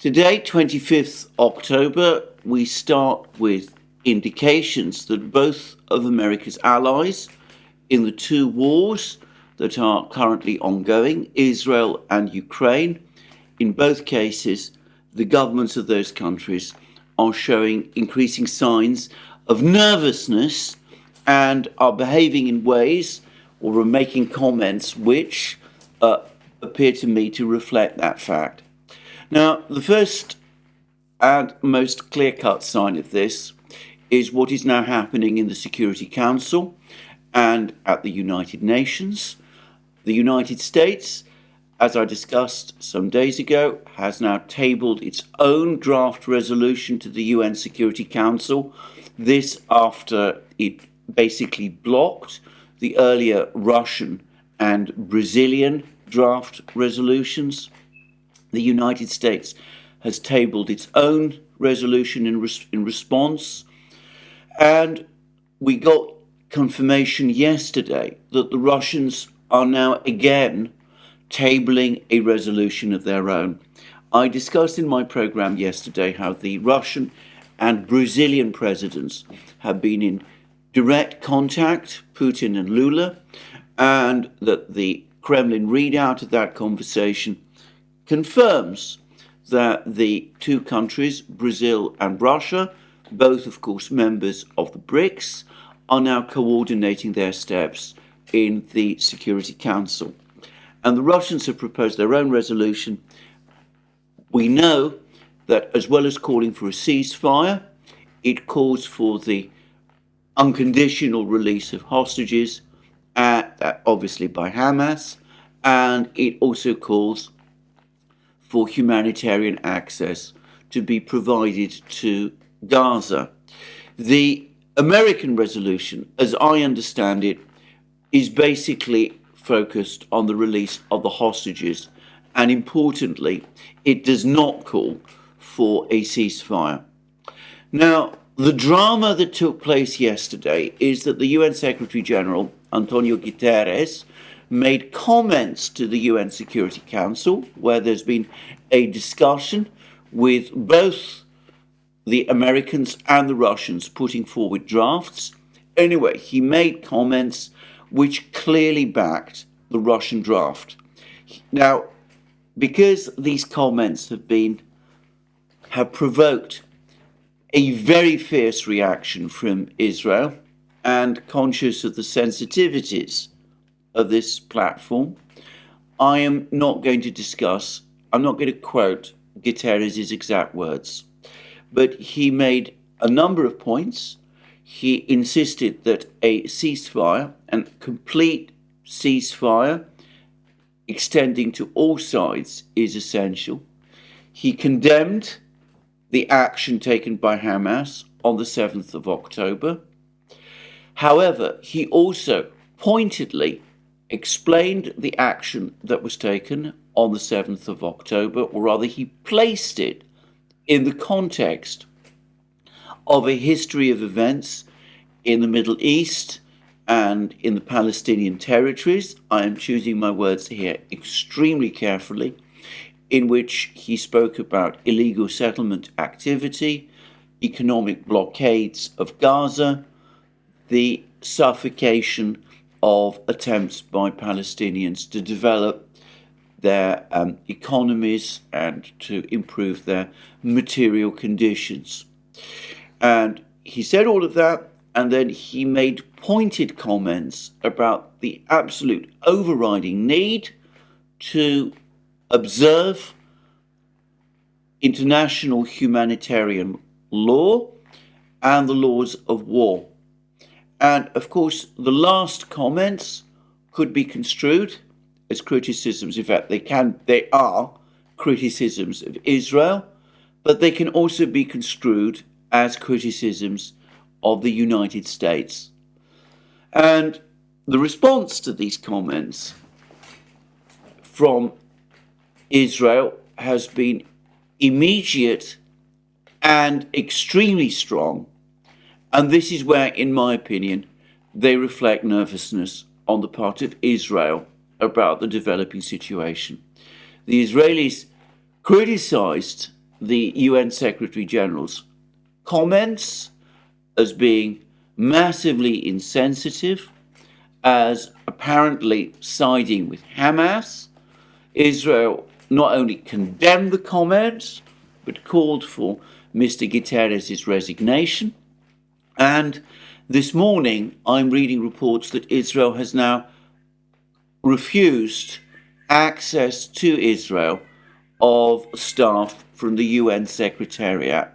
Today, 25th October, we start with indications that both of America's allies in the two wars that are currently ongoing, Israel and Ukraine, in both cases, the governments of those countries are showing increasing signs of nervousness and are behaving in ways or are making comments which appear to me to reflect that fact. Now, the first and most clear-cut sign of this is what is now happening in the Security Council and at the United Nations. The United States, as I discussed some days ago, has now tabled its own draft resolution to the UN Security Council. This after it basically blocked the earlier Russian and Brazilian draft resolutions. The United States has tabled its own resolution in response, and we got confirmation yesterday that the Russians are now again tabling a resolution of their own. I discussed in my program yesterday how the Russian and Brazilian presidents have been in direct contact, Putin and Lula, and that the Kremlin readout of that conversation confirms that the two countries, Brazil and Russia, both of course members of the BRICS, are now coordinating their steps in the Security Council. And the Russians have proposed their own resolution. We know that as well as calling for a ceasefire, it calls for the unconditional release of hostages, obviously by Hamas, and it also calls for humanitarian access to be provided to Gaza. The American resolution, as I understand it, is basically focused on the release of the hostages, and importantly, it does not call for a ceasefire. Now, the drama that took place yesterday is that the UN Secretary General, Antonio Guterres, made comments to the UN Security Council, where there's been a discussion with both the Americans and the Russians putting forward drafts. Anyway, he made comments which clearly backed the Russian draft. Now, because these comments have provoked a very fierce reaction from Israel, and conscious of the sensitivities of this platform, I'm not going to quote Guterres' exact words, but he made a number of points. He insisted that a ceasefire, and complete ceasefire extending to all sides, is essential. He condemned the action taken by Hamas on the 7th of October. However, he also pointedly explained the action that was taken on the 7th of October, or rather he placed it in the context of a history of events in the Middle East and in the Palestinian territories. I am choosing my words here extremely carefully, in which he spoke about illegal settlement activity, economic blockades of Gaza, the suffocation of attempts by Palestinians to develop their economies and to improve their material conditions. And he said all of that, and then he made pointed comments about the absolute overriding need to observe international humanitarian law and the laws of war. And of course, the last comments could be construed as criticisms. In fact, they are criticisms of Israel, but they can also be construed as criticisms of the United States. And the response to these comments from Israel has been immediate and extremely strong. And this is where, in my opinion, they reflect nervousness on the part of Israel about the developing situation. The Israelis criticized the UN Secretary General's comments as being massively insensitive, as apparently siding with Hamas. Israel not only condemned the comments, but called for Mr. Guterres' resignation. And this morning, I'm reading reports that Israel has now refused access to Israel of staff from the UN Secretariat.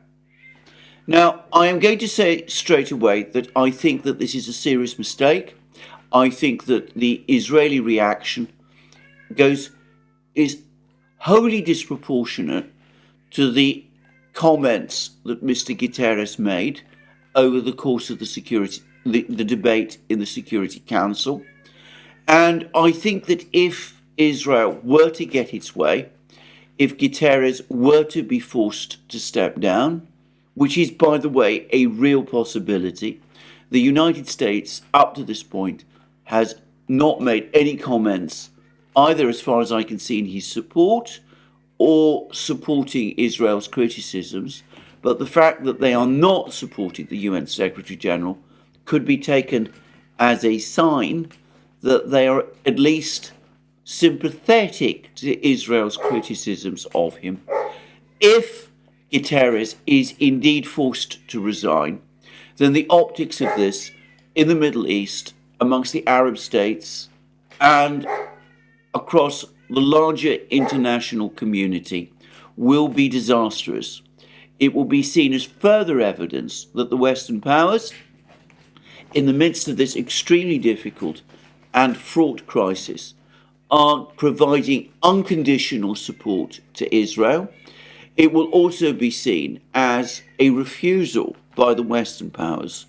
Now, I am going to say straight away that I think that this is a serious mistake. I think that the Israeli reaction is wholly disproportionate to the comments that Mr. Guterres made over the course of the debate in the Security Council. And I think that if Israel were to get its way, if Guterres were to be forced to step down, which is, by the way, a real possibility, the United States, up to this point, has not made any comments, either as far as I can see, in his support or supporting Israel's criticisms. But the fact that they are not supporting the UN Secretary General could be taken as a sign that they are at least sympathetic to Israel's criticisms of him. If Guterres is indeed forced to resign, then the optics of this in the Middle East, amongst the Arab states, and across the larger international community will be disastrous. It will be seen as further evidence that the Western powers, in the midst of this extremely difficult and fraught crisis, are providing unconditional support to Israel. It will also be seen as a refusal by the Western powers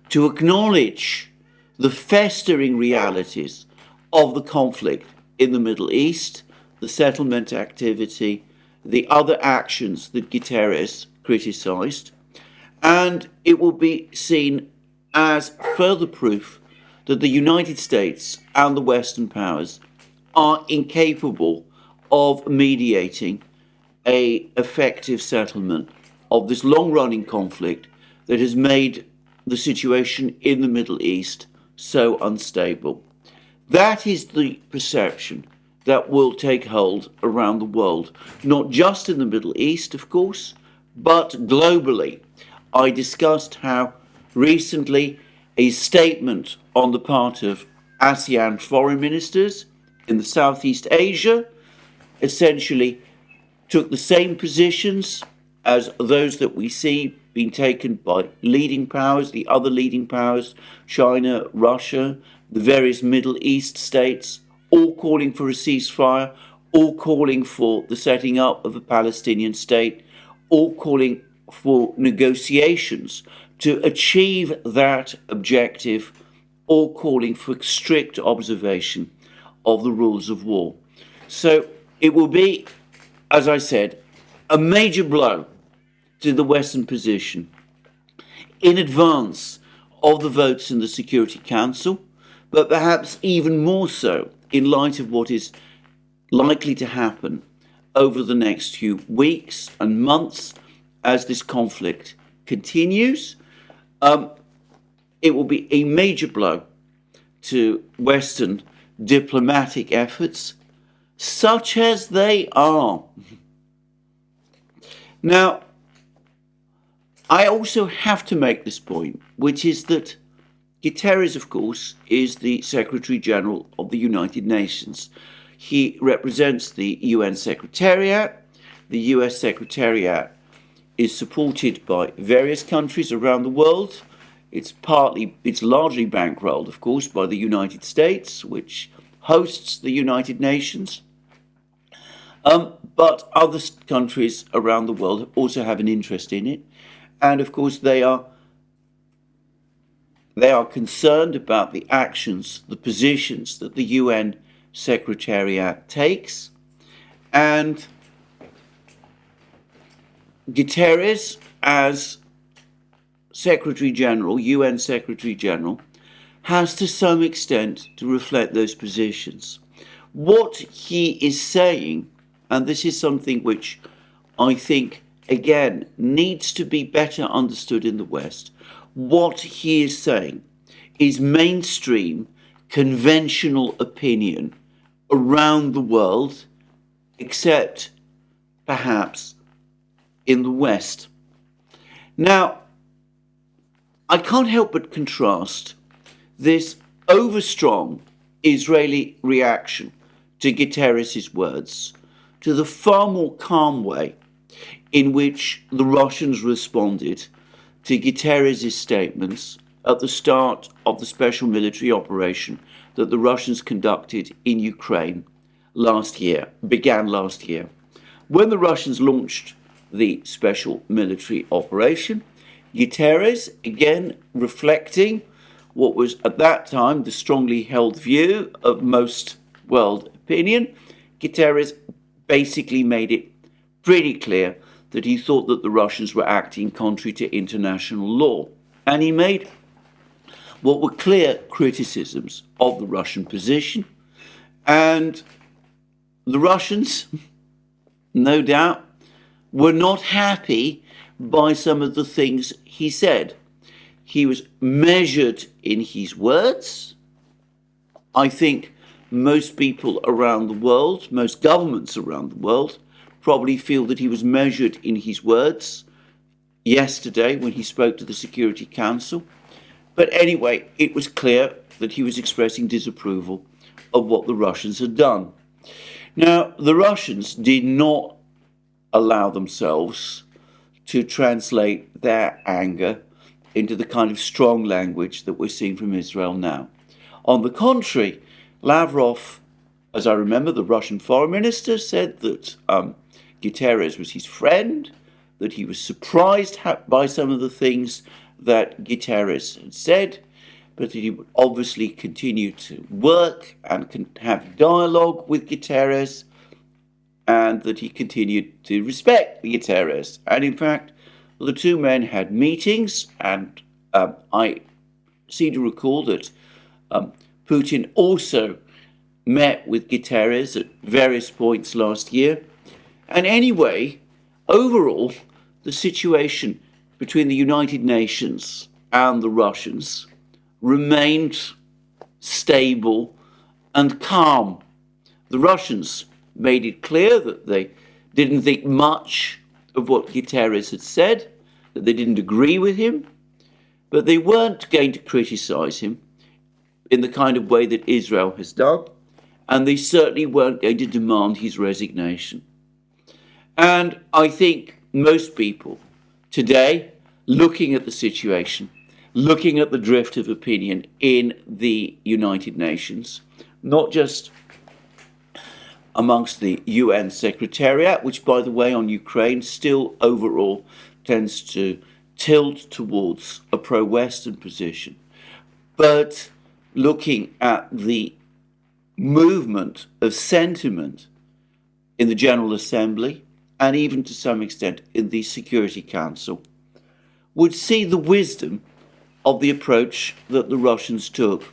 to acknowledge the festering realities of the conflict in the Middle East, the settlement activity, the other actions that Guterres criticised, and it will be seen as further proof that the United States and the Western powers are incapable of mediating an effective settlement of this long-running conflict that has made the situation in the Middle East so unstable. That is the perception that will take hold around the world, not just in the Middle East, of course, but globally. I discussed how recently a statement on the part of ASEAN foreign ministers in the Southeast Asia essentially took the same positions as those that we see being taken by leading powers, the other leading powers, China, Russia, the various Middle East states, all calling for a ceasefire, all calling for the setting up of a Palestinian state, all calling for negotiations to achieve that objective, all calling for strict observation of the rules of war. So it will be, as I said, a major blow to the Western position in advance of the votes in the Security Council, but perhaps even more so in light of what is likely to happen over the next few weeks and months as this conflict continues. It will be a major blow to Western diplomatic efforts, such as they are. Now, I also have to make this point, which is that Guterres, of course, is the Secretary General of the United Nations. He represents the UN Secretariat. The US Secretariat is supported by various countries around the world. It's largely bankrolled, of course, by the United States, which hosts the United Nations. But other countries around the world also have an interest in it. And of course, they are concerned about the actions, the positions that the UN Secretariat takes. And Guterres, as Secretary General, UN Secretary General, has to some extent to reflect those positions. What he is saying, and this is something which I think again, needs to be better understood in the West. What he is saying is mainstream, conventional opinion around the world, except perhaps in the West. Now, I can't help but contrast this overstrong Israeli reaction to Guterres' words to the far more calm way in which the Russians responded to Guterres' statements at the start of the special military operation that the Russians conducted in Ukraine began last year. When the Russians launched the special military operation, Guterres, again reflecting what was at that time the strongly held view of most world opinion, Guterres basically made it pretty clear that he thought that the Russians were acting contrary to international law. And he made what were clear criticisms of the Russian position. And the Russians, no doubt, were not happy by some of the things he said. He was measured in his words. I think most people around the world, most governments around the world, probably feel that he was measured in his words yesterday when he spoke to the Security Council. But anyway, it was clear that he was expressing disapproval of what the Russians had done. Now, the Russians did not allow themselves to translate their anger into the kind of strong language that we're seeing from Israel now. On the contrary, Lavrov, as I remember, the Russian foreign minister, said that Guterres was his friend, that he was surprised by some of the things that Guterres had said, but that he would obviously continue to work and have dialogue with Guterres, and that he continued to respect Guterres. And in fact, the two men had meetings, and I seem to recall that Putin also met with Guterres at various points last year. And anyway, overall, the situation between the United Nations and the Russians remained stable and calm. The Russians made it clear that they didn't think much of what Guterres had said, that they didn't agree with him, but they weren't going to criticize him in the kind of way that Israel has done, and they certainly weren't going to demand his resignation. And I think most people today, looking at the situation, looking at the drift of opinion in the United Nations, not just amongst the UN Secretariat, which, by the way, on Ukraine still overall tends to tilt towards a pro-Western position, but looking at the movement of sentiment in the General Assembly, and even to some extent in the Security Council, would see the wisdom of the approach that the Russians took.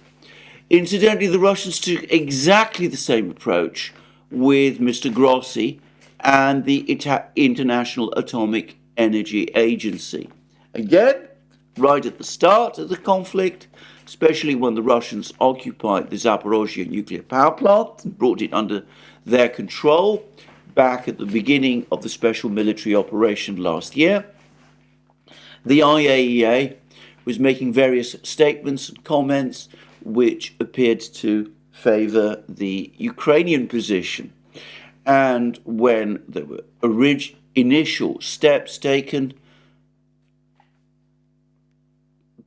Incidentally, the Russians took exactly the same approach with Mr. Grossi and the International Atomic Energy Agency. Again, right at the start of the conflict, especially when the Russians occupied the Zaporozhye nuclear power plant and brought it under their control back at the beginning of the special military operation last year, the IAEA was making various statements and comments which appeared to favor the Ukrainian position. And when there were initial steps taken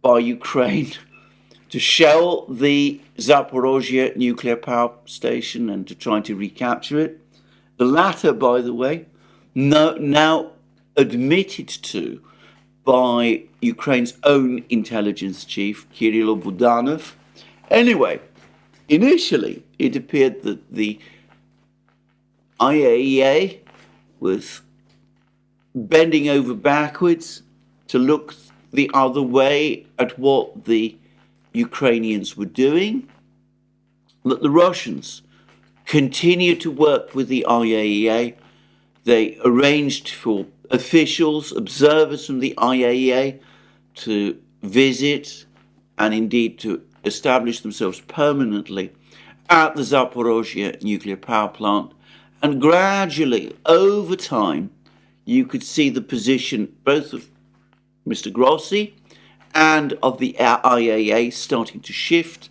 by Ukraine to shell the Zaporozhye nuclear power station and to try to recapture it, the latter, by the way, now admitted to by Ukraine's own intelligence chief, Kirill Budanov. Anyway, initially it appeared that the IAEA was bending over backwards to look the other way at what the Ukrainians were doing, that the Russians continued to work with the IAEA They arranged for officials, observers from the IAEA to visit and indeed to establish themselves permanently at the Zaporozhye nuclear power plant. And gradually, over time, you could see the position both of Mr. Grossi and of the IAEA starting to shift,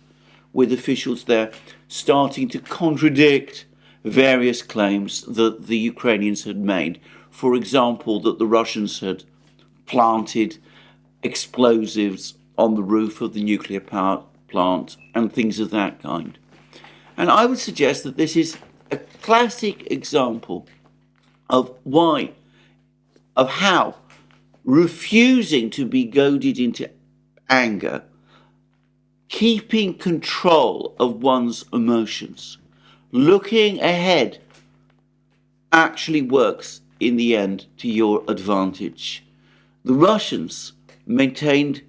with officials there starting to contradict various claims that the Ukrainians had made. For example, that the Russians had planted explosives on the roof of the nuclear power plant and things of that kind. And I would suggest that this is a classic example of how refusing to be goaded into anger, keeping control of one's emotions, looking ahead, actually works in the end to your advantage. The Russians maintained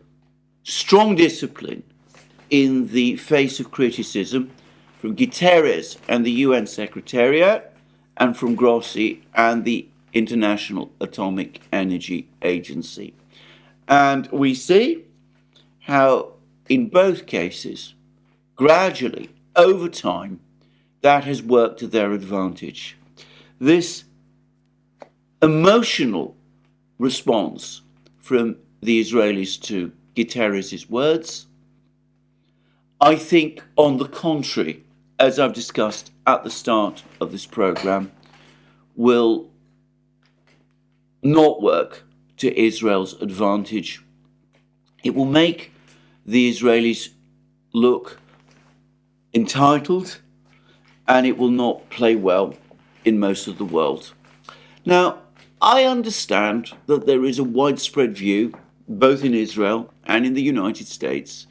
strong discipline in the face of criticism from Guterres and the UN Secretariat, and from Grossi and the International Atomic Energy Agency. And we see how in both cases, gradually, over time, that has worked to their advantage. This emotional response from the Israelis to Guterres' words, I think, on the contrary, as I've discussed at the start of this program, will not work to Israel's advantage. It will make the Israelis look entitled, and it will not play well in most of the world. Now, I understand that there is a widespread view, both in Israel and in the United States,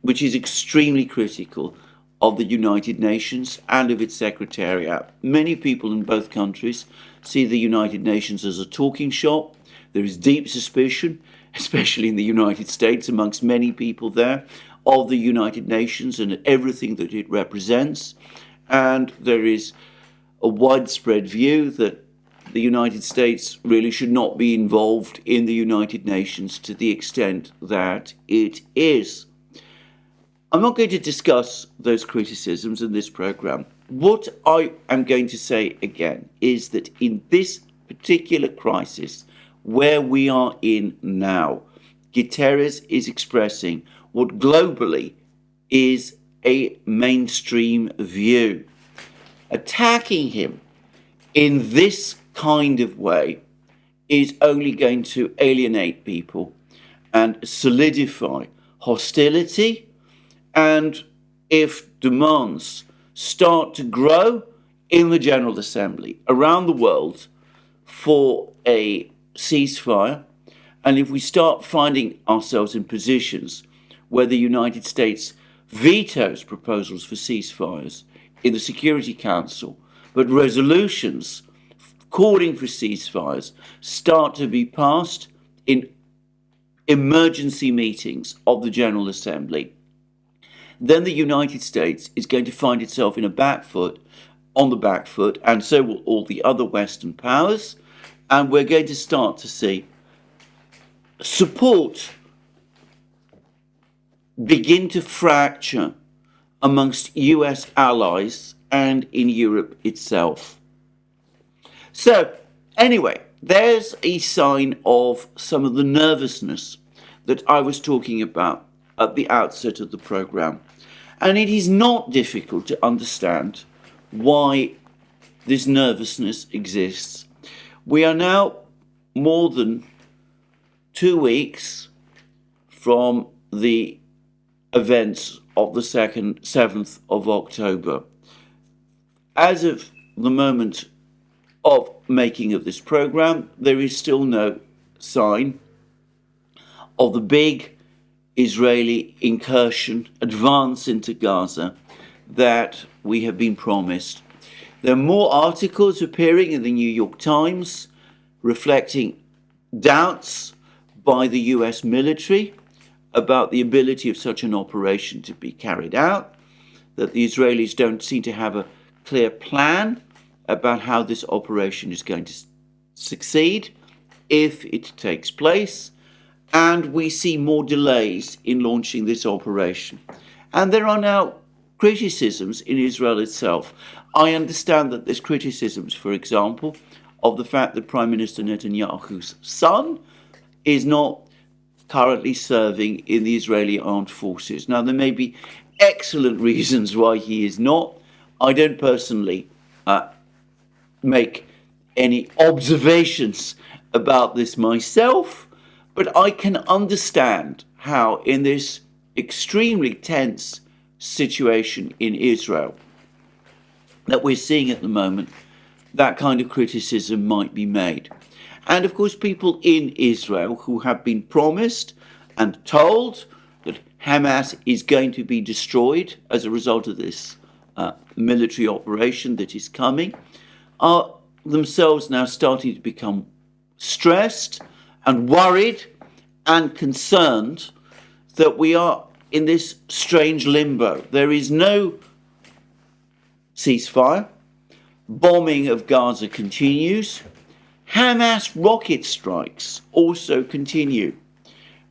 which is extremely critical of the United Nations and of its Secretariat. Many people in both countries see the United Nations as a talking shop. There is deep suspicion, especially in the United States, amongst many people there, of the United Nations and everything that it represents. And there is a widespread view that the United States really should not be involved in the United Nations to the extent that it is. I'm not going to discuss those criticisms in this program. What I am going to say again is that in this particular crisis, where we are in now, Guterres is expressing what globally is a mainstream view. Attacking him in this kind of way is only going to alienate people and solidify hostility. And if demands start to grow in the General Assembly around the world for a ceasefire, and if we start finding ourselves in positions where the United States vetoes proposals for ceasefires in the Security Council, but resolutions calling for ceasefires start to be passed in emergency meetings of the General Assembly, then the United States is going to find itself on the back foot, and so will all the other Western powers, and we're going to start to see support begin to fracture amongst US allies and in Europe itself. So, anyway, there's a sign of some of the nervousness that I was talking about at the outset of the program. And it is not difficult to understand why this nervousness exists. We are now more than 2 weeks from the events of the 7th of October. As of the moment of making of this program, there is still no sign of the big Israeli incursion, advance into Gaza that we have been promised. There are more articles appearing in the New York Times reflecting doubts by the US military about the ability of such an operation to be carried out, that the Israelis don't seem to have a clear plan about how this operation is going to succeed if it takes place, and we see more delays in launching this operation. And there are now criticisms in Israel itself. I understand that there's criticisms, for example, of the fact that Prime Minister Netanyahu's son is not currently serving in the Israeli armed forces. Now, there may be excellent reasons why he is not. I don't personally make any observations about this myself, but I can understand how in this extremely tense situation in Israel that we're seeing at the moment, that kind of criticism might be made. And of course, people in Israel who have been promised and told that Hamas is going to be destroyed as a result of this military operation that is coming are themselves now starting to become stressed and worried and concerned that we are in this strange limbo. There is no ceasefire. Bombing of Gaza continues. Hamas rocket strikes also continue.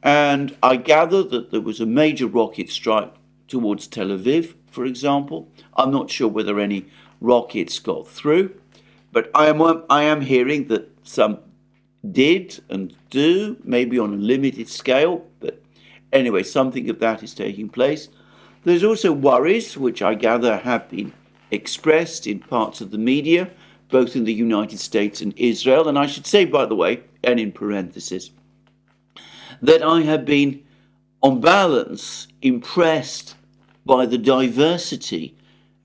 And I gather that there was a major rocket strike towards Tel Aviv, for example. I'm not sure whether any rockets got through, but I am hearing that some did and do, maybe on a limited scale, but anyway, something of that is taking place. There's also worries, which I gather have been expressed in parts of the media, both in the United States and Israel. And I should say, by the way, and in parentheses, that I have been, on balance, impressed by the diversity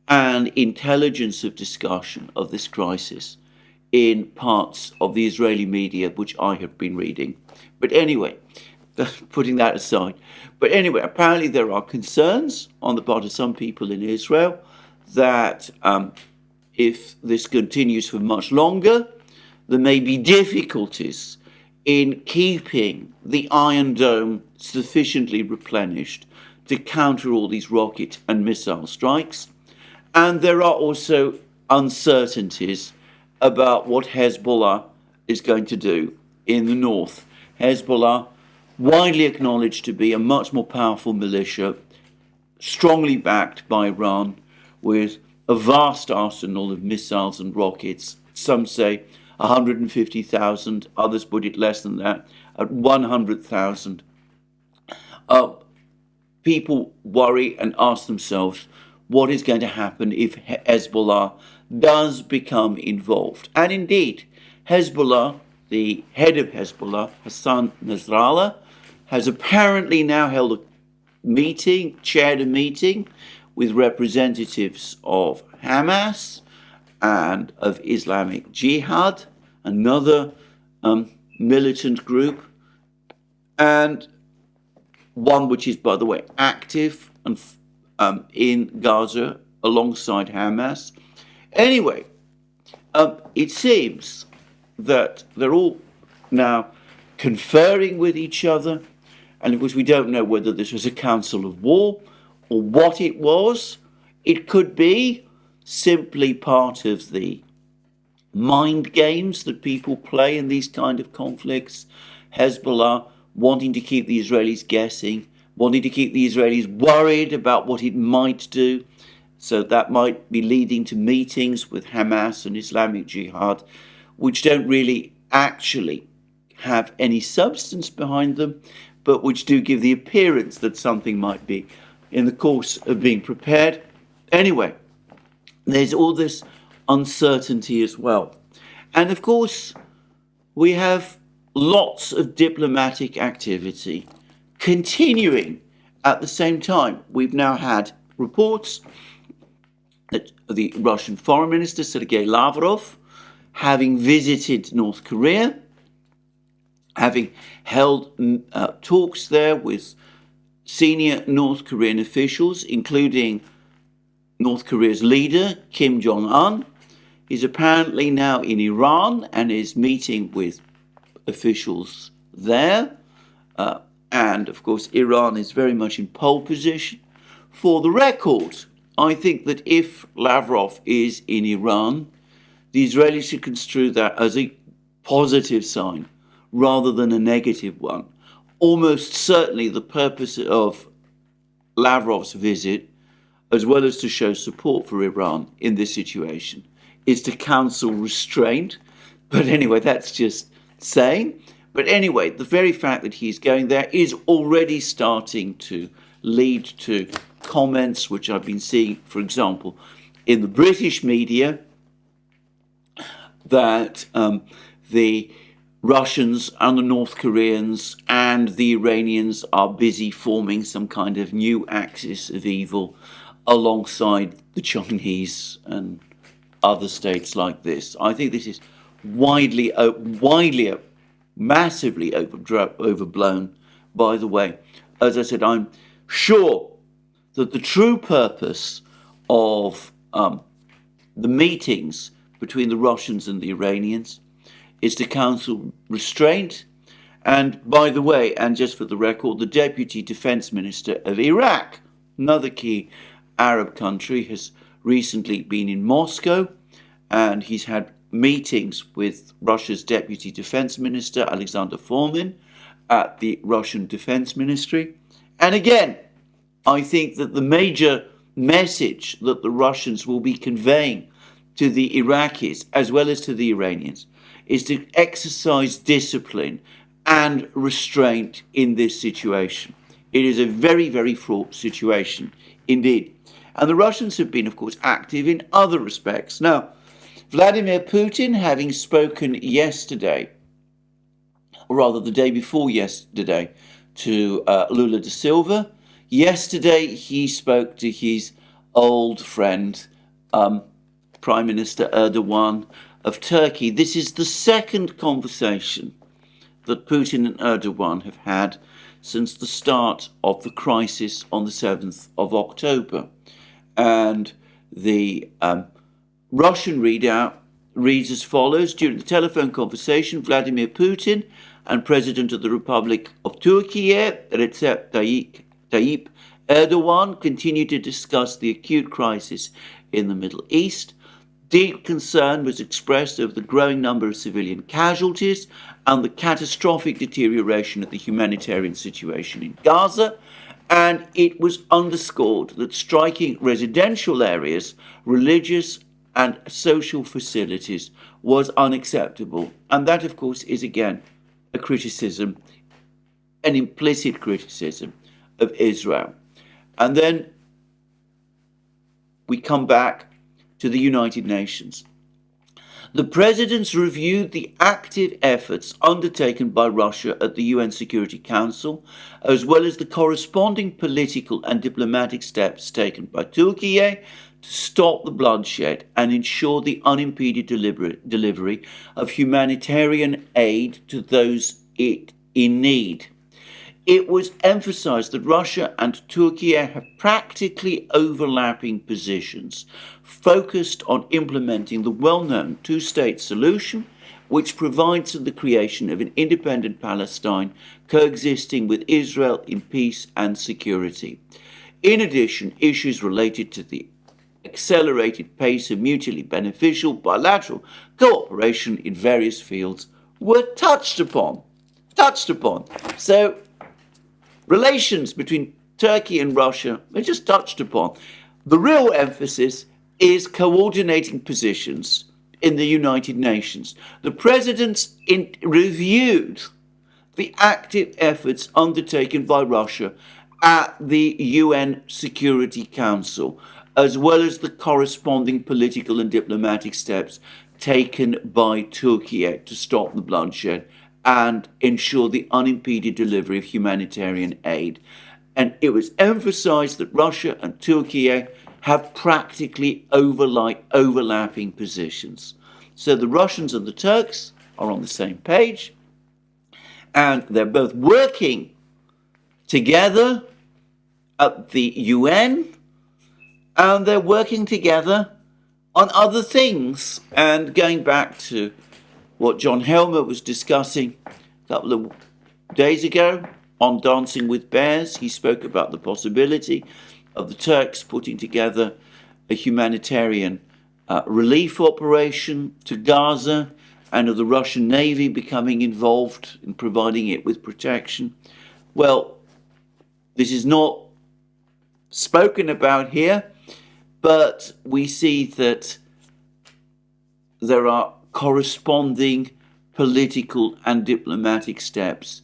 and intelligence of discussion of this crisis in parts of the Israeli media which I have been reading. But anyway, putting that aside. But anyway, apparently there are concerns on the part of some people in Israel that if this continues for much longer, there may be difficulties in keeping the Iron Dome sufficiently replenished to counter all these rocket and missile strikes. And there are also uncertainties about what Hezbollah is going to do in the north. Hezbollah, widely acknowledged to be a much more powerful militia, strongly backed by Iran, with a vast arsenal of missiles and rockets. Some say 150,000, others put it less than that, at 100,000. People worry and ask themselves what is going to happen if Hezbollah does become involved. And indeed, Hezbollah, the head of Hezbollah, Hassan Nasrallah, has apparently now held a meeting, chaired a meeting with representatives of Hamas and of Islamic Jihad, another militant group, and one which is, by the way, active and in Gaza alongside Hamas. Anyway, it seems that they're all now conferring with each other, and of course we don't know whether this was a council of war or what it was. It could be simply part of the mind games that people play in these kind of conflicts. Hezbollah wanting to keep the Israelis guessing, wanting to keep the Israelis worried about what it might do. So that might be leading to meetings with Hamas and Islamic Jihad, which don't really actually have any substance behind them, but which do give the appearance that something might be in the course of being prepared. Anyway, there's all this uncertainty as well. And of course, we have lots of diplomatic activity continuing at the same time. We've now had reports that the Russian Foreign Minister, Sergei Lavrov, having visited North Korea, having held talks there with senior North Korean officials, including North Korea's leader, Kim Jong-un, is apparently now in Iran and is meeting with officials there. And, of course, Iran is very much in pole position. For the record, I think that if Lavrov is in Iran the Israelis should construe that as a positive sign rather than a negative one. Almost certainly the purpose of Lavrov's visit, as well as to show support for Iran in this situation, is to counsel restraint. But anyway, that's just saying. But anyway, the very fact that he's going there is already starting to lead to comments which I've been seeing, for example, in the British media, that the Russians and the North Koreans and the Iranians are busy forming some kind of new axis of evil alongside the Chinese and other states like this. I think this is massively overblown, by the way. As I said, I'm sure that the true purpose of the meetings between the Russians and the Iranians is to counsel restraint. And by the way, and just for the record, the Deputy Defense Minister of Iraq, another key Arab country, has recently been in Moscow, and he's had meetings with Russia's Deputy Defense Minister, Alexander Fomin, at the Russian Defense Ministry. And again, I think that the major message that the Russians will be conveying to the Iraqis, as well as to the Iranians, is to exercise discipline and restraint in this situation. It is a very, very fraught situation indeed. And the Russians have been, of course, active in other respects. Now, Vladimir Putin, having spoken yesterday, or rather the day before yesterday, to Lula da Silva, yesterday he spoke to his old friend, Prime Minister Erdogan of Turkey. This is the second conversation that Putin and Erdogan have had since the start of the crisis on the 7th of October. And the Russian readout reads as follows. During the telephone conversation, Vladimir Putin and President of the Republic of Turkey, Recep Tayyip Erdogan, continued to discuss the acute crisis in the Middle East. Deep concern was expressed over the growing number of civilian casualties and the catastrophic deterioration of the humanitarian situation in Gaza, and it was underscored that striking residential areas, religious and social facilities was unacceptable. And that, of course, is again a criticism, an implicit criticism of Israel. And then we come back to the United Nations. The presidents reviewed the active efforts undertaken by Russia at the UN Security Council, as well as the corresponding political and diplomatic steps taken by Turkey to stop the bloodshed and ensure the unimpeded delivery of humanitarian aid to those in need. It was emphasized that Russia and Turkey have practically overlapping positions, focused on implementing the well-known two-state solution, which provides for the creation of an independent Palestine coexisting with Israel in peace and security. In addition, issues related to the accelerated pace of mutually beneficial bilateral cooperation in various fields were touched upon. So, relations between Turkey and Russia are just touched upon. The real emphasis is coordinating positions in the United Nations. The presidents reviewed the active efforts undertaken by Russia at the UN Security Council, as well as the corresponding political and diplomatic steps taken by Turkey to stop the bloodshed and ensure the unimpeded delivery of humanitarian aid. And it was emphasized that Russia and Turkey have practically overlapping positions. So the Russians and the Turks are on the same page, and they're both working together at the UN, and they're working together on other things. And going back to what John Helmer was discussing a couple of days ago on Dancing with Bears, he spoke about the possibility of the Turks putting together a humanitarian relief operation to Gaza and of the Russian Navy becoming involved in providing it with protection. Well, this is not spoken about here, but we see that there are corresponding political and diplomatic steps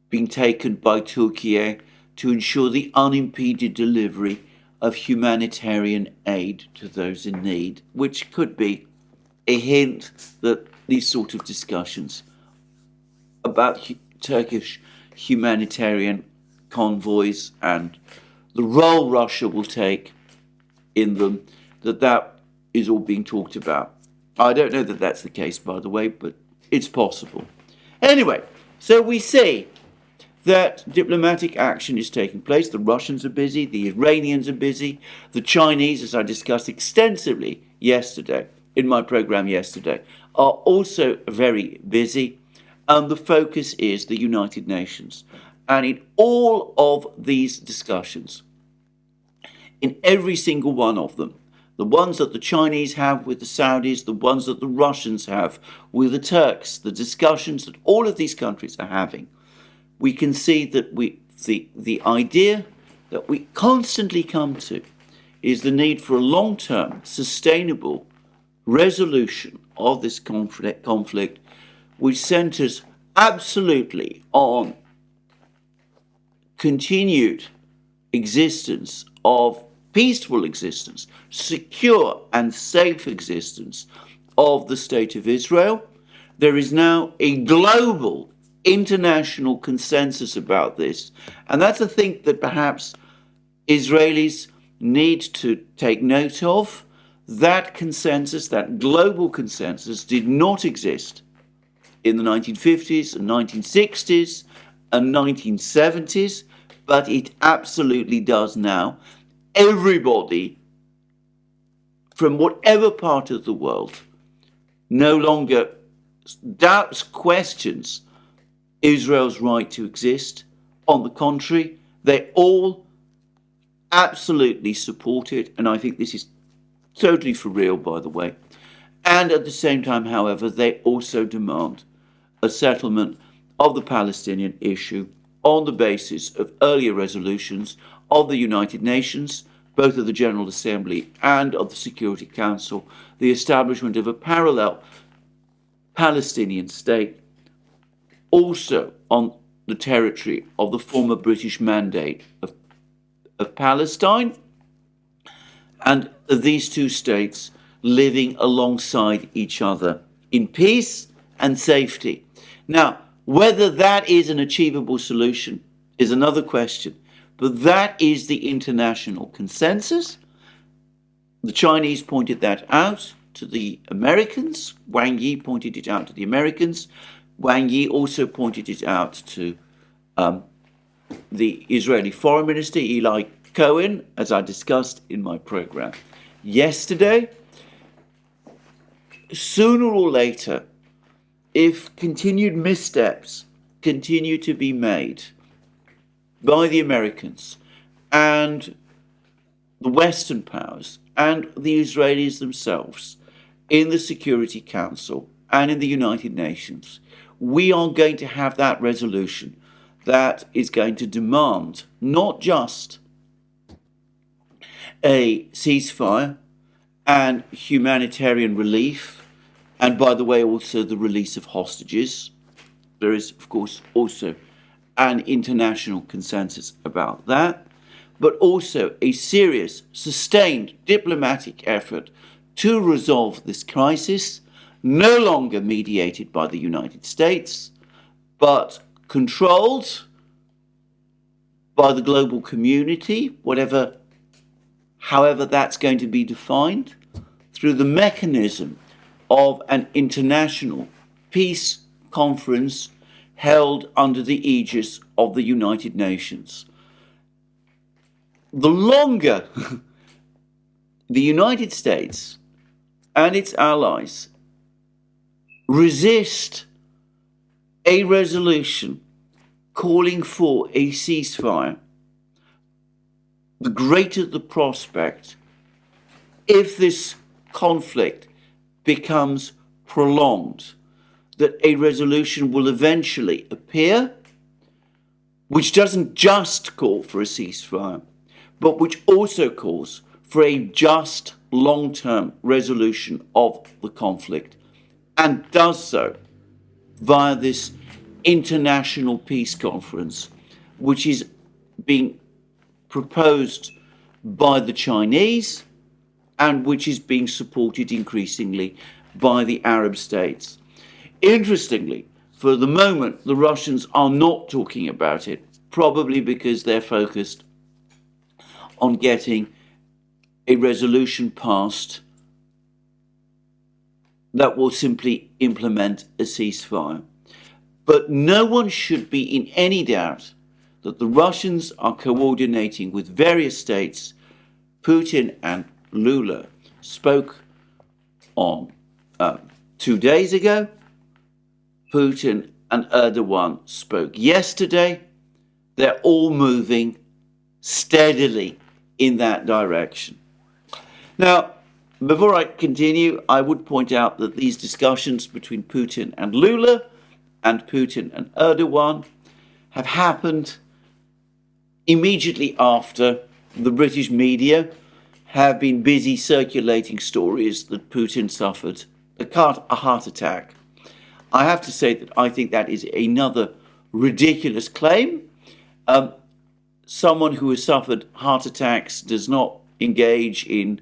being taken by Turkey to ensure the unimpeded delivery of humanitarian aid to those in need, which could be a hint that these sort of discussions about Turkish humanitarian convoys and the role Russia will take in them, that is all being talked about. I don't know that that's the case, by the way, but it's possible. Anyway, so we see that diplomatic action is taking place. The Russians are busy, the Iranians are busy, the Chinese, as I discussed extensively yesterday, in my program yesterday, are also very busy, and the focus is the United Nations. And in all of these discussions, in every single one of them, the ones that the Chinese have with the Saudis, the ones that the Russians have with the Turks, the discussions that all of these countries are having, we can see that the idea that we constantly come to is the need for a long-term, sustainable resolution of this conflict, which centers absolutely on continued existence of peaceful existence, secure and safe existence of the State of Israel. There is now a global international consensus about this, and that's a thing that perhaps Israelis need to take note of. That consensus, that global consensus, did not exist in the 1950s and 1960s and 1970s, but it absolutely does now. Everybody from whatever part of the world no longer doubts, questions Israel's right to exist. On the contrary, they all absolutely support it, and I think this is totally for real, by the way. And at the same time, however, they also demand a settlement of the Palestinian issue on the basis of earlier resolutions of the United Nations, both of the General Assembly and of the Security Council, the establishment of a parallel Palestinian state, also on the territory of the former British Mandate of Palestine, and these two states living alongside each other in peace and safety. Now, whether that is an achievable solution is another question, but that is the international consensus. The Chinese pointed that out to the Americans. Wang Yi pointed it out to the Americans. Wang Yi also pointed it out to the Israeli Foreign Minister, Eli Cohen, as I discussed in my program yesterday. Sooner or later, if continued missteps continue to be made by the Americans and the Western powers and the Israelis themselves in the Security Council and in the United Nations, we are going to have that resolution that is going to demand not just a ceasefire and humanitarian relief, and by the way, also the release of hostages. There is, of course, also an international consensus about that, but also a serious, sustained diplomatic effort to resolve this crisis, no longer mediated by the United States, but controlled by the global community, however that's going to be defined, through the mechanism of an international peace conference held under the aegis of the United Nations. The longer the United States and its allies resist a resolution calling for a ceasefire, the greater the prospect, if this conflict becomes prolonged, that a resolution will eventually appear, which doesn't just call for a ceasefire, but which also calls for a just long-term resolution of the conflict, and does so via this international peace conference, which is being proposed by the Chinese and which is being supported increasingly by the Arab states. Interestingly, for the moment, the Russians are not talking about it, probably because they're focused on getting a resolution passed that will simply implement a ceasefire. But no one should be in any doubt that the Russians are coordinating with various states. Putin and Lula spoke on 2 days ago. Putin and Erdogan spoke yesterday. They're all moving steadily in that direction. Now, before I continue, I would point out that these discussions between Putin and Lula and Putin and Erdogan have happened immediately after the British media have been busy circulating stories that Putin suffered a heart attack. I have to say that I think that is another ridiculous claim. Someone who has suffered heart attacks does not engage in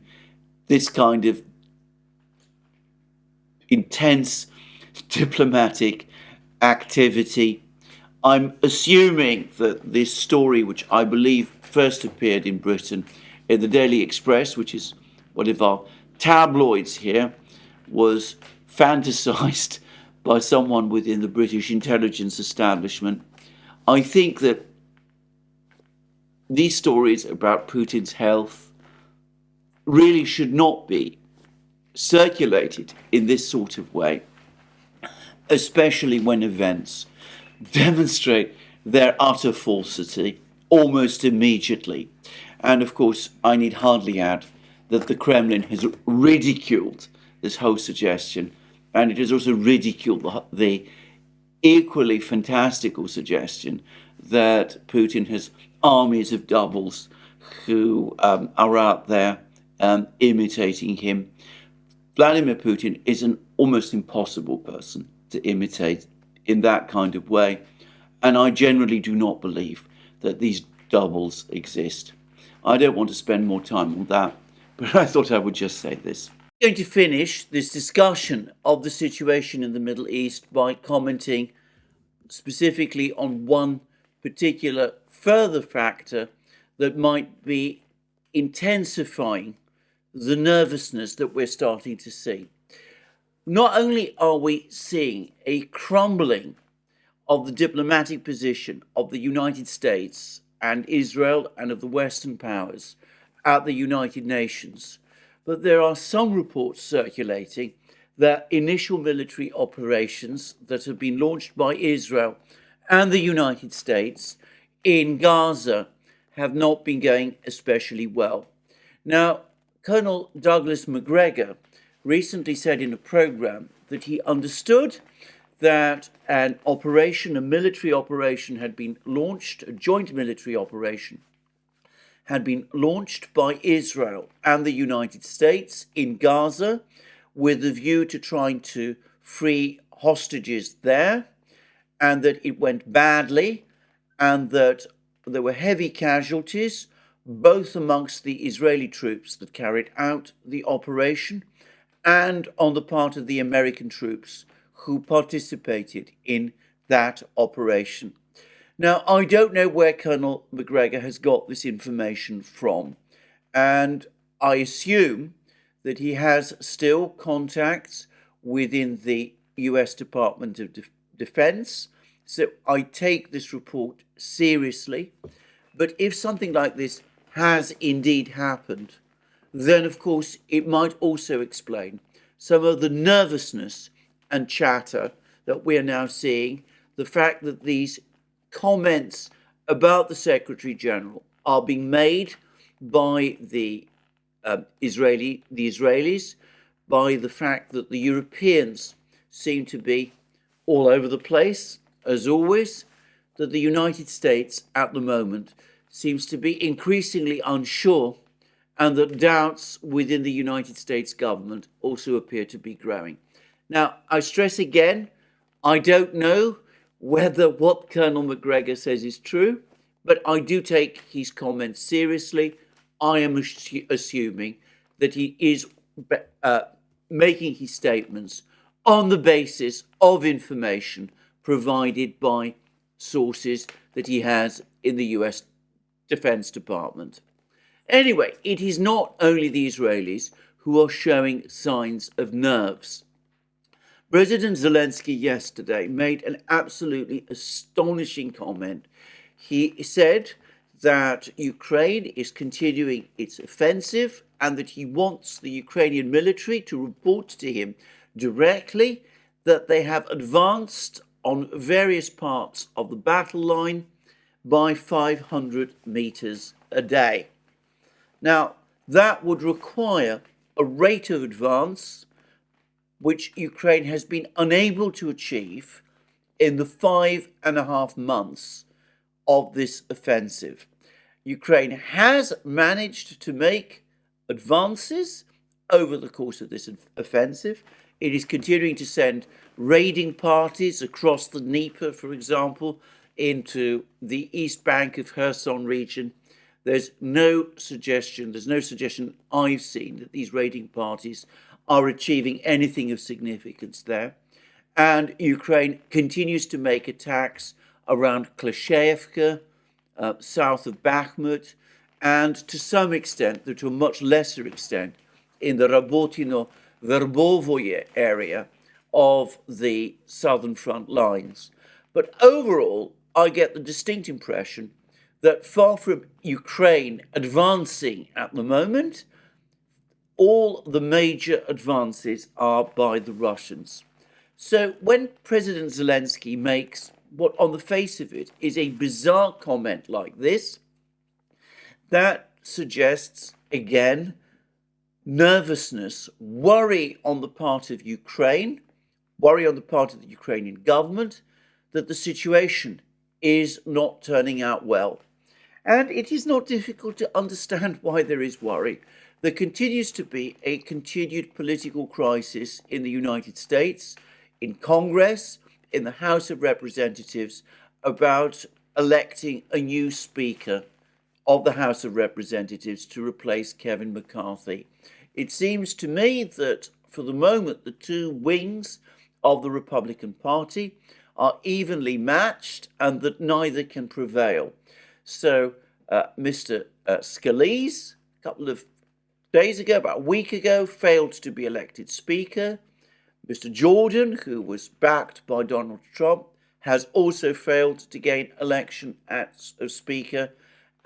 this kind of intense diplomatic activity. I'm assuming that this story, which I believe first appeared in Britain in the Daily Express, which is one of our tabloids here, was fantasized by someone within the British intelligence establishment. I think that these stories about Putin's health really should not be circulated in this sort of way, especially when events demonstrate their utter falsity almost immediately. And of course, I need hardly add that the Kremlin has ridiculed this whole suggestion, and it has also ridiculed the equally fantastical suggestion that Putin has armies of doubles who are out there imitating him. Vladimir Putin is an almost impossible person to imitate in that kind of way, and I generally do not believe that these doubles exist. I don't want to spend more time on that, but I thought I would just say this. I'm going to finish this discussion of the situation in the Middle East by commenting specifically on one particular further factor that might be intensifying the nervousness that we're starting to see. Not only are we seeing a crumbling of the diplomatic position of the United States and Israel and of the Western powers at the United Nations, but there are some reports circulating that initial military operations that have been launched by Israel and the United States in Gaza have not been going especially well. Now, Colonel Douglas Macgregor recently said in a program that he understood that an operation, a military operation had been launched, a joint military operation had been launched by Israel and the United States in Gaza with a view to trying to free hostages there, and that it went badly, and that there were heavy casualties, both amongst the Israeli troops that carried out the operation and on the part of the American troops who participated in that operation. Now, I don't know where Colonel Macgregor has got this information from, and I assume that he has still contacts within the US Department of Defense. So I take this report seriously. But if something like this has indeed happened, then of course it might also explain some of the nervousness and chatter that we are now seeing, the fact that these comments about the Secretary General are being made by the Israelis, by the fact that the Europeans seem to be all over the place, as always, that the United States at the moment seems to be increasingly unsure, and that doubts within the United States government also appear to be growing. Now, I stress again, I don't know whether what Colonel McGregor says is true, but I do take his comments seriously. I am assuming that he is making his statements on the basis of information provided by sources that he has in the US Defense Department. Anyway, it is not only the Israelis who are showing signs of nerves. President Zelensky yesterday made an absolutely astonishing comment. He said that Ukraine is continuing its offensive and that he wants the Ukrainian military to report to him directly that they have advanced on various parts of the battle line by 500 meters a day. Now, that would require a rate of advance which Ukraine has been unable to achieve in the 5.5 months of this offensive. Ukraine has managed to make advances over the course of this offensive. It is continuing to send raiding parties across the Dnieper, for example, into the east bank of Kherson region. There's no suggestion I've seen that these raiding parties are achieving anything of significance there. And Ukraine continues to make attacks around Klashevka, south of Bakhmut, and to some extent, though to a much lesser extent, in the Rabotino-Verbovoye area of the southern front lines. But overall, I get the distinct impression that far from Ukraine advancing at the moment, all the major advances are by the Russians. So when President Zelensky makes what on the face of it is a bizarre comment like this, that suggests, again, nervousness, worry on the part of Ukraine, worry on the part of the Ukrainian government, that the situation is not turning out well. And it is not difficult to understand why there is worry. There continues to be a continued political crisis in the United States, in Congress, in the House of Representatives, about electing a new Speaker of the House of Representatives to replace Kevin McCarthy. It seems to me that for the moment, the two wings of the Republican Party are evenly matched and that neither can prevail. So Mr. Scalise, a couple of days ago, about a week ago, failed to be elected Speaker. Mr. Jordan, who was backed by Donald Trump, has also failed to gain election as Speaker.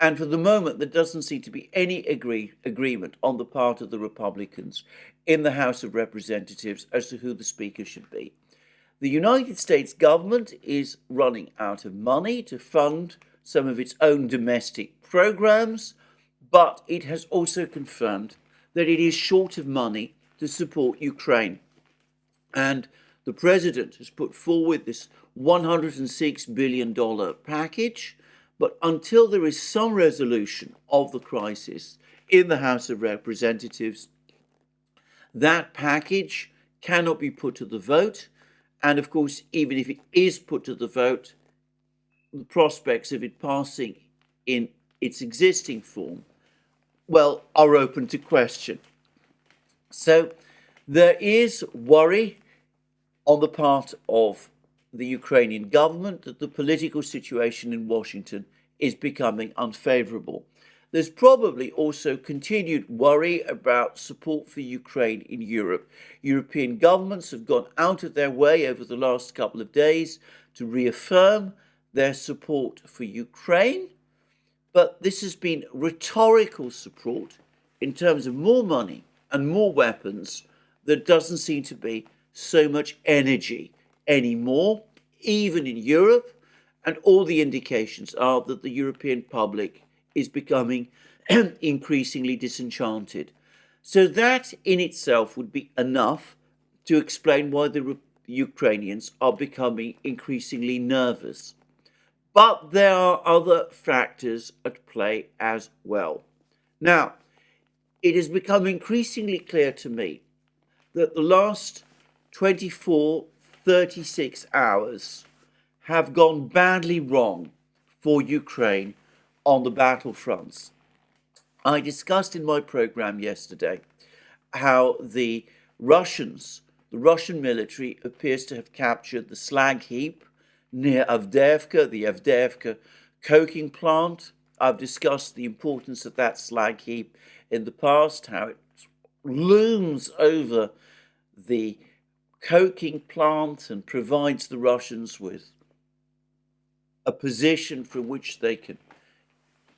And for the moment, there doesn't seem to be any agreement on the part of the Republicans in the House of Representatives as to who the Speaker should be. The United States government is running out of money to fund some of its own domestic programs, but it has also confirmed that it is short of money to support Ukraine. And the president has put forward this $106 billion package, but until there is some resolution of the crisis in the House of Representatives, that package cannot be put to the vote. And of course, even if it is put to the vote, the prospects of it passing in its existing form, well, are open to question. So there is worry on the part of the Ukrainian government that the political situation in Washington is becoming unfavorable. There's probably also continued worry about support for Ukraine in Europe. European governments have gone out of their way over the last couple of days to reaffirm their support for Ukraine, but this has been rhetorical support in terms of more money and more weapons. There doesn't seem to be so much energy anymore, even in Europe, and all the indications are that the European public is becoming increasingly disenchanted. So that in itself would be enough to explain why the Ukrainians are becoming increasingly nervous. But there are other factors at play as well. Now, it has become increasingly clear to me that the last 24, 36 hours have gone badly wrong for Ukraine on the battlefronts. I discussed in my program yesterday how the Russian military appears to have captured the slag heap near Avdeyevka, the Avdeyevka coking plant. I've discussed the importance of that slag heap in the past, how it looms over the coking plant and provides the Russians with a position from which they can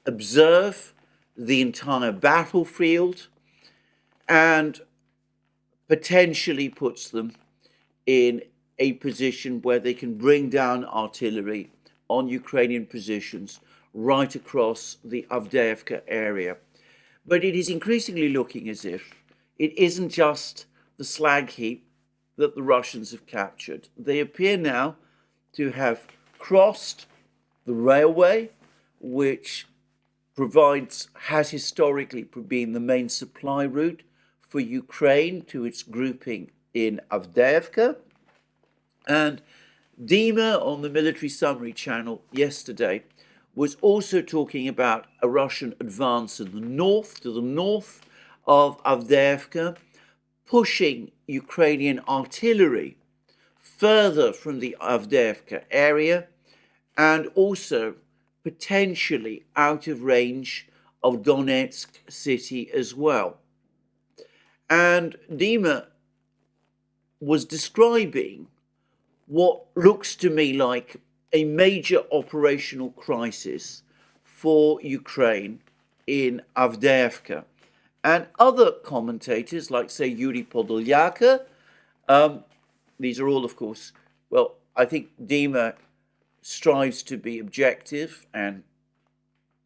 observe the entire battlefield and potentially puts them in a position where they can bring down artillery on Ukrainian positions right across the Avdeyevka area. But it is increasingly looking as if it isn't just the slag heap that the Russians have captured. They appear now to have crossed the railway, which has historically been the main supply route for Ukraine to its grouping in Avdeyevka. And Dima on the Military Summary channel yesterday was also talking about a Russian advance in the north, to the north of Avdeyevka, pushing Ukrainian artillery further from the Avdeyevka area and also potentially out of range of Donetsk city as well. And Dima was describing what looks to me like a major operational crisis for Ukraine in Avdeyevka. And other commentators, like, say, Yuri Podolyaka, these are all, of course, well, I think Dima strives to be objective and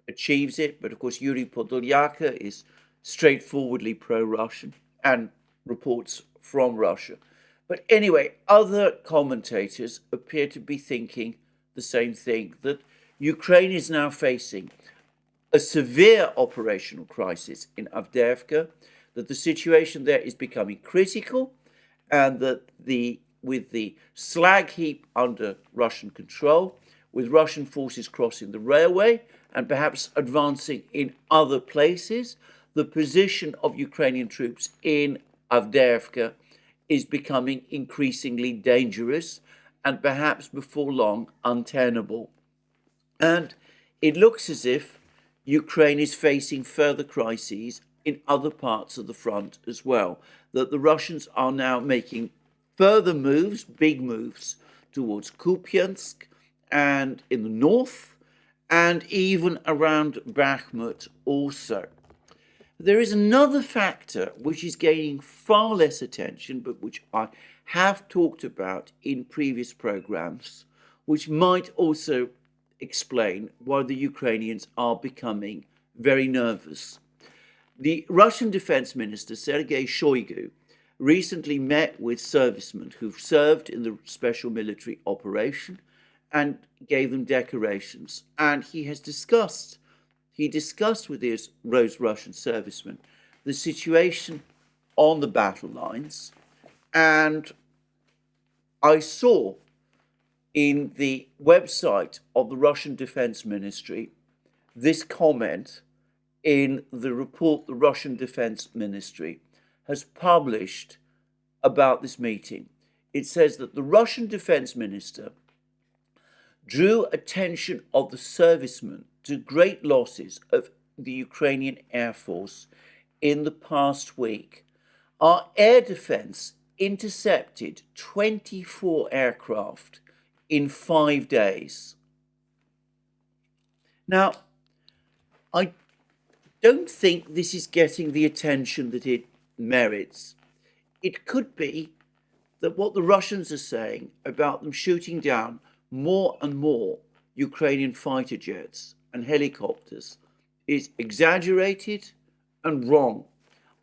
achieves it, but of course Yuri Podolyaka is straightforwardly pro-Russian and reports from Russia. But anyway, other commentators appear to be thinking the same thing, that Ukraine is now facing a severe operational crisis in Avdeyevka, that the situation there is becoming critical, and that with the slag heap under Russian control, with Russian forces crossing the railway and perhaps advancing in other places, the position of Ukrainian troops in Avdeyevka is becoming increasingly dangerous and perhaps before long untenable. And it looks as if Ukraine is facing further crises in other parts of the front as well, that the Russians are now making further moves, big moves, towards Kupiansk and in the north, and even around Bakhmut also. There is another factor which is gaining far less attention, but which I have talked about in previous programs, which might also explain why the Ukrainians are becoming very nervous. The Russian Defense Minister, Sergei Shoigu, recently met with servicemen who've served in the special military operation and gave them decorations. And he discussed with those Russian servicemen the situation on the battle lines. And I saw in the website of the Russian Defense Ministry this comment in the report the Russian Defense Ministry has published about this meeting. It says that the Russian Defense Minister drew attention of the servicemen to great losses of the Ukrainian Air Force in the past week. Our air defense intercepted 24 aircraft in 5 days. Now, I don't think this is getting the attention that it merits. It could be that what the Russians are saying about them shooting down more and more Ukrainian fighter jets and helicopters is exaggerated and wrong.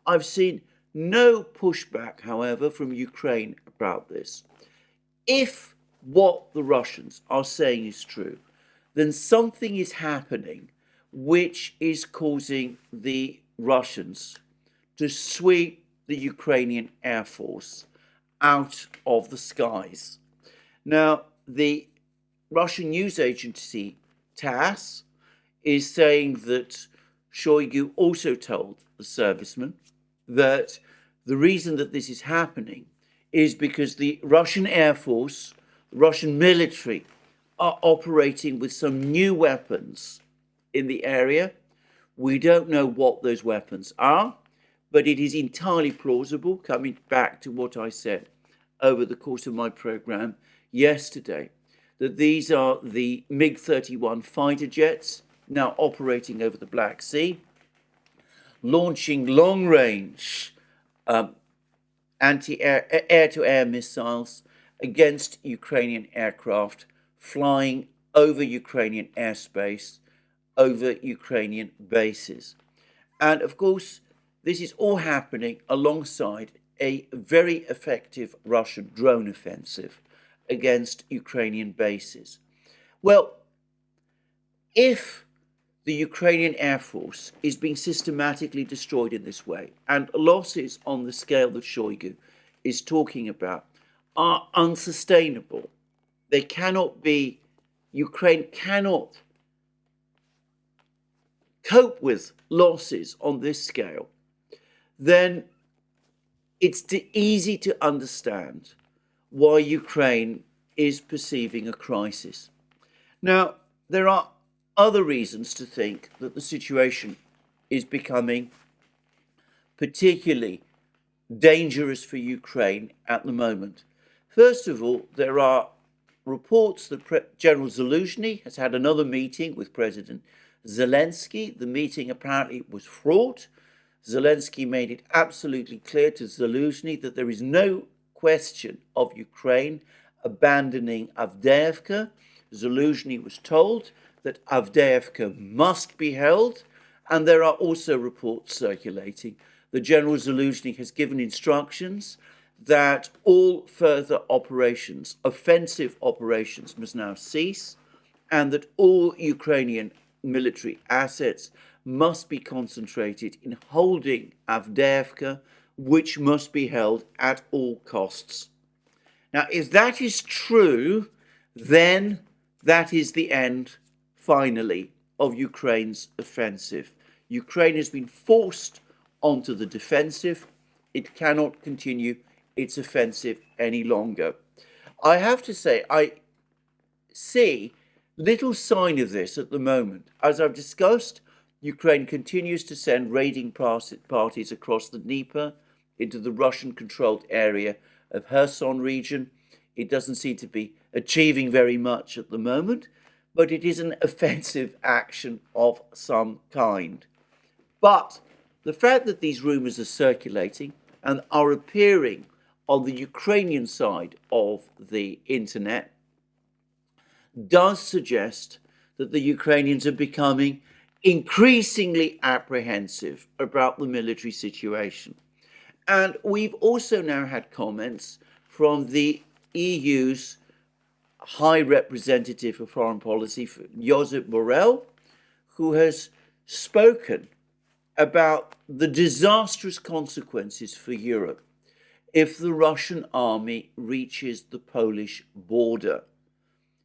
I've seen no pushback, however, from Ukraine about this. If what the Russians are saying is true, then something is happening which is causing the Russians to sweep the Ukrainian Air Force out of the skies. Now, the Russian news agency TASS is saying that Shoigu also told the serviceman that the reason that this is happening is because the Russian Air Force, the Russian military, are operating with some new weapons in the area. We don't know what those weapons are, but it is entirely plausible, coming back to what I said over the course of my program yesterday, that these are the MiG-31 fighter jets now operating over the Black Sea, launching long-range air-to-air missiles against Ukrainian aircraft flying over Ukrainian airspace, over Ukrainian bases. And of course, this is all happening alongside a very effective Russian drone offensive against Ukrainian bases. Well, if the Ukrainian Air Force is being systematically destroyed in this way, and losses on the scale that Shoigu is talking about are unsustainable, they cannot be, Ukraine cannot cope with losses on this scale, then it's easy to understand why Ukraine is perceiving a crisis. Now, there are other reasons to think that the situation is becoming particularly dangerous for Ukraine at the moment. First of all, there are reports that General Zaluzhny has had another meeting with President Zelensky. The meeting apparently was fraught. Zelensky made it absolutely clear to Zaluzhny that there is no question of Ukraine abandoning Avdeyevka. Zaluzhny was told that Avdeyevka must be held, and there are also reports circulating that General Zaluzhny has given instructions that all further operations, offensive operations, must now cease, and that all Ukrainian military assets must be concentrated in holding Avdeyevka, which must be held at all costs. Now, if that is true, then that is the end, finally, of Ukraine's offensive. Ukraine has been forced onto the defensive. It cannot continue its offensive any longer. I have to say, I see little sign of this at the moment. As I've discussed, Ukraine continues to send raiding parties across the Dnieper into the Russian-controlled area of Kherson region. It doesn't seem to be achieving very much at the moment, but it is an offensive action of some kind. But the fact that these rumors are circulating and are appearing on the Ukrainian side of the internet does suggest that the Ukrainians are becoming increasingly apprehensive about the military situation. And we've also now had comments from the EU's High Representative for Foreign Policy, Josep Borrell, who has spoken about the disastrous consequences for Europe if the Russian army reaches the Polish border.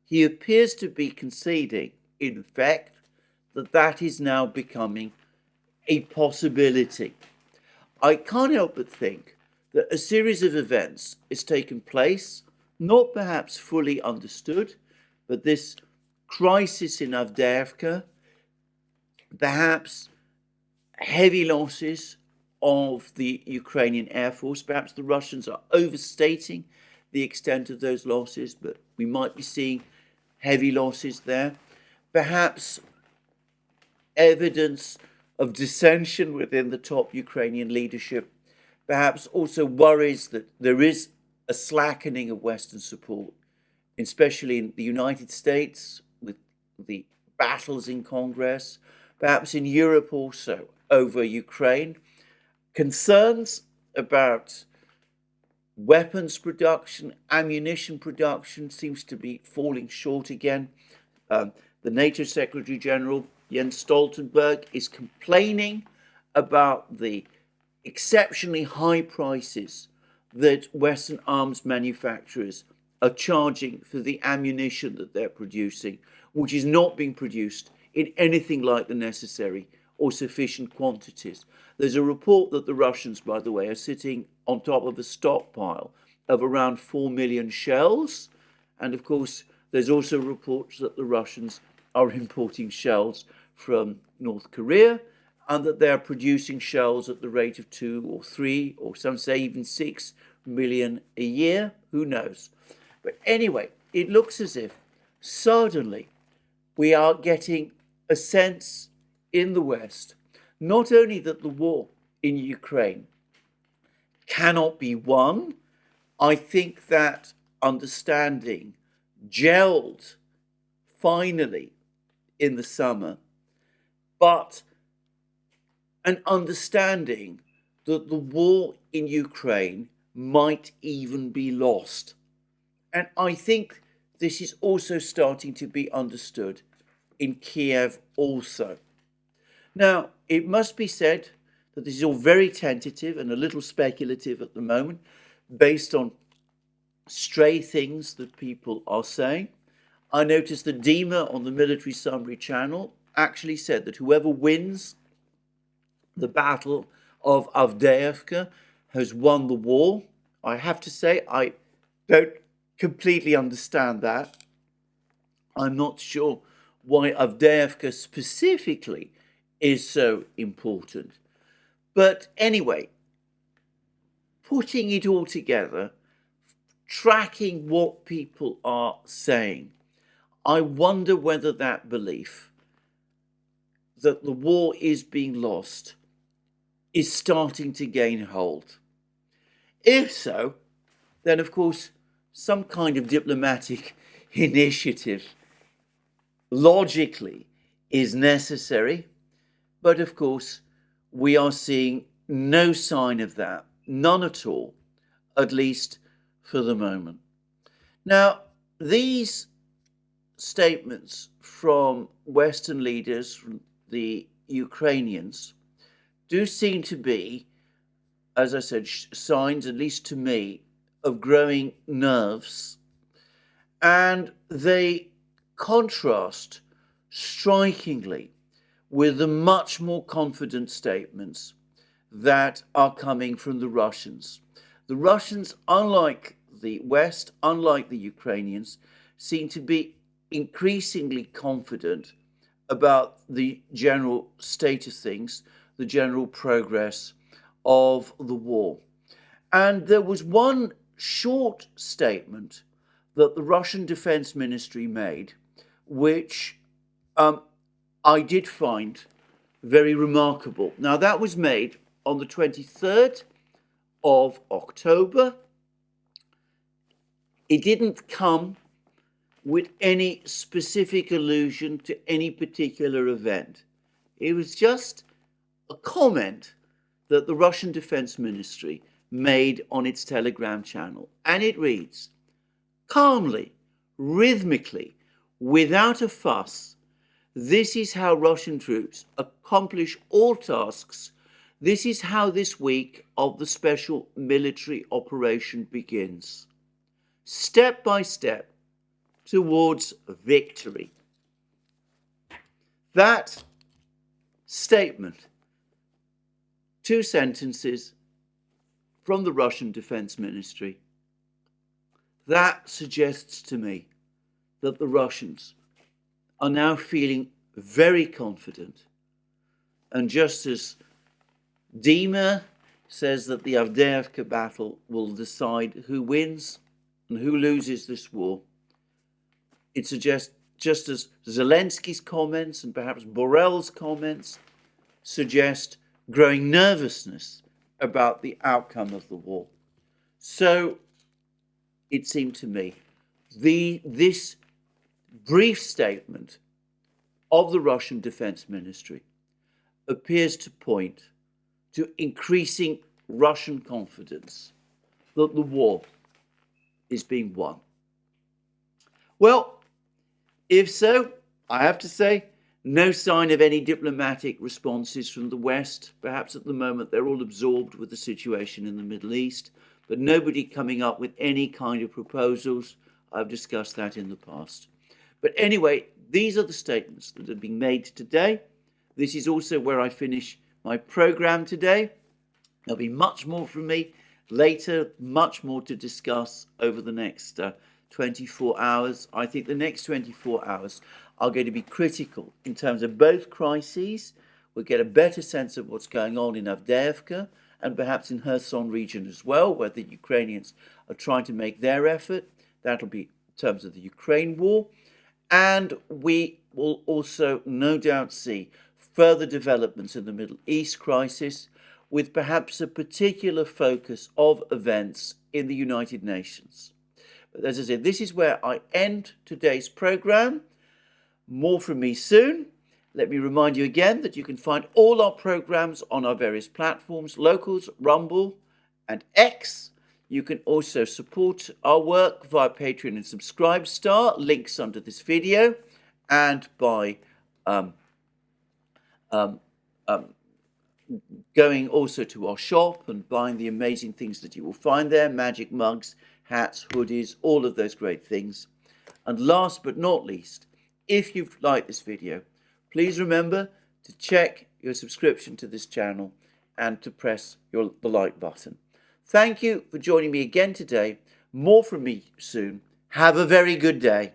He appears to be conceding, in fact, that that is now becoming a possibility. I can't help but think that a series of events has taken place, not perhaps fully understood, but this crisis in Avdeyevka, perhaps heavy losses of the Ukrainian Air Force. Perhaps the Russians are overstating the extent of those losses, but we might be seeing heavy losses there. Perhaps evidence of dissension within the top Ukrainian leadership. Perhaps also worries that there is a slackening of Western support, especially in the United States with the battles in Congress, perhaps in Europe also over Ukraine. Concerns about weapons production, ammunition production seems to be falling short again. The NATO Secretary General Jens Stoltenberg is complaining about the exceptionally high prices that Western arms manufacturers are charging for the ammunition that they're producing, which is not being produced in anything like the necessary or sufficient quantities. There's a report that the Russians, by the way, are sitting on top of a stockpile of around 4 million shells. And of course, there's also reports that the Russians are importing shells from North Korea and that they are producing shells at the rate of 2 or 3, or some say even 6 million a year. Who knows? But anyway, it looks as if suddenly we are getting a sense in the West, not only that the war in Ukraine cannot be won, I think that understanding gelled finally in the summer, but an understanding that the war in Ukraine might even be lost. And I think this is also starting to be understood in Kiev also. Now, it must be said that this is all very tentative and a little speculative at the moment, based on stray things that people are saying. I noticed that Dima on the Military Summary channel actually said that whoever wins the Battle of Avdeyevka has won the war. I have to say, I don't completely understand that. I'm not sure why Avdeyevka specifically is so important. But anyway, putting it all together, tracking what people are saying, I wonder whether that belief that the war is being lost is starting to gain hold. If so, then of course some kind of diplomatic initiative logically is necessary, but of course we are seeing no sign of that, none at all, at least for the moment. Now, these statements from Western leaders, from the Ukrainians, do seem to be, as I said, signs, at least to me, of growing nerves, and they contrast strikingly with the much more confident statements that are coming from the Russians. The Russians, unlike the West, unlike the Ukrainians, seem to be increasingly confident about the general state of things, the general progress of the war. And there was one short statement that the Russian Defense Ministry made, which I did find very remarkable. Now, that was made on the 23rd of October. It didn't come with any specific allusion to any particular event. It was just a comment that the Russian Defense Ministry made on its Telegram channel. And it reads, calmly, rhythmically, without a fuss, this is how Russian troops accomplish all tasks. This is how this week of the special military operation begins. Step by step towards victory. That statement, 2 sentences from the Russian Defense Ministry, that suggests to me that the Russians are now feeling very confident. And just as Dima says that the Avdeyevka battle will decide who wins and who loses this war, it suggests, just as Zelensky's comments and perhaps Borrell's comments suggest, growing nervousness about the outcome of the war. So it seemed to me this brief statement of the Russian Defense Ministry appears to point to increasing Russian confidence that the war is being won? Well, if so, I have to say, no sign of any diplomatic responses from the West. Perhaps at the moment they're all absorbed with the situation in the Middle East, but nobody coming up with any kind of proposals. I've discussed that in the past. But anyway, these are the statements that have been made today. This is also where I finish my program today. There'll be much more from me later, much more to discuss over the next 24 hours. I think the next 24 hours are going to be critical in terms of both crises. We'll get a better sense of what's going on in Avdeyevka and perhaps in Kherson region as well, where the Ukrainians are trying to make their effort. That'll be in terms of the Ukraine war. And we will also no doubt see further developments in the Middle East crisis, with perhaps a particular focus of events in the United Nations. But as I said, this is where I end today's program. More from me soon. Let me remind you again that you can find all our programs on our various platforms, Locals, Rumble, and X. You can also support our work via Patreon and Subscribestar, links under this video, and by going also to our shop and buying the amazing things that you will find there, magic mugs, hats, hoodies, all of those great things. And last but not least, if you've liked this video, please remember to check your subscription to this channel and to press the like button. Thank you for joining me again today. More from me soon. Have a very good day.